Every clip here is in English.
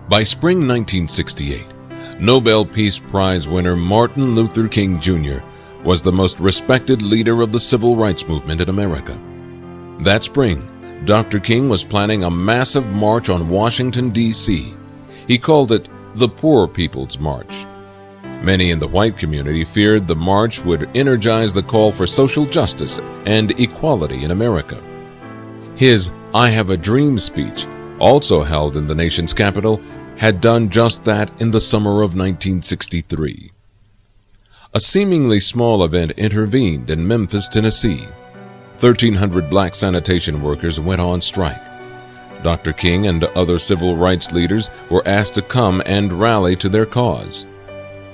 By spring 1968, Nobel Peace Prize winner Martin Luther King Jr. was the most respected leader of the civil rights movement in America. That spring, Dr. King was planning a massive march on Washington, D.C. He called it the Poor People's March. Many in the white community feared the march would energize the call for social justice and equality in America. His "I Have a Dream" speech, also held in the nation's capital, had done just that in the summer of 1963. A seemingly small event intervened in Memphis, Tennessee. 1,300 black sanitation workers went on strike. Dr. King and other civil rights leaders were asked to come and rally to their cause.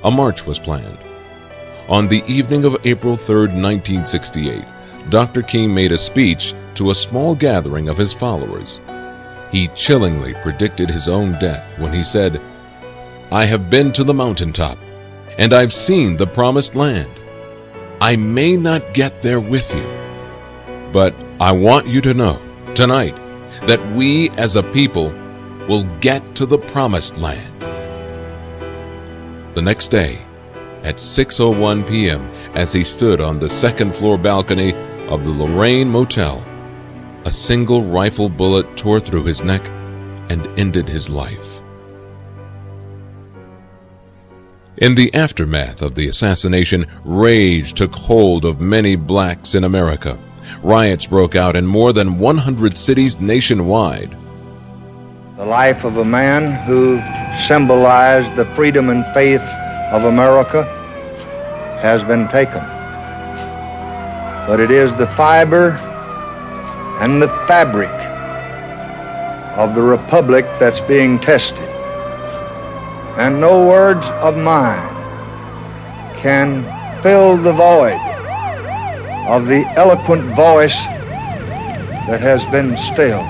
A march was planned. On the evening of April 3, 1968, Dr. King made a speech to a small gathering of his followers. He chillingly predicted his own death when he said, "I have been to the mountaintop, and I've seen the promised land. I may not get there with you, but I want you to know tonight that we as a people will get to the promised land." The next day, at 6:01 p.m., as he stood on the second-floor balcony of the Lorraine Motel, a single rifle bullet tore through his neck and ended his life. In the aftermath of the assassination, rage took hold of many blacks in America. Riots broke out in more than 100 cities nationwide. The life of a man who symbolized the freedom and faith of America has been taken. But it is the fiber and the fabric of the republic that's being tested. And no words of mine can fill the void of the eloquent voice that has been stilled.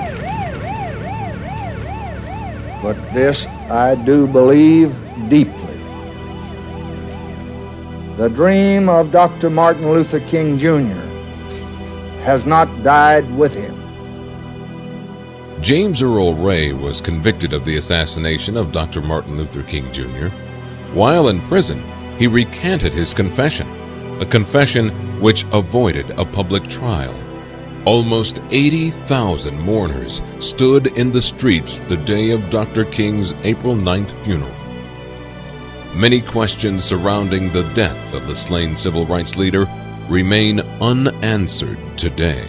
But this I do believe deeply. The dream of Dr. Martin Luther King Jr. has not died with him. James Earl Ray was convicted of the assassination of Dr. Martin Luther King Jr. While in prison, he recanted his confession, a confession which avoided a public trial. Almost 80,000 mourners stood in the streets the day of Dr. King's April 9th funeral. Many questions surrounding the death of the slain civil rights leader remain unanswered today.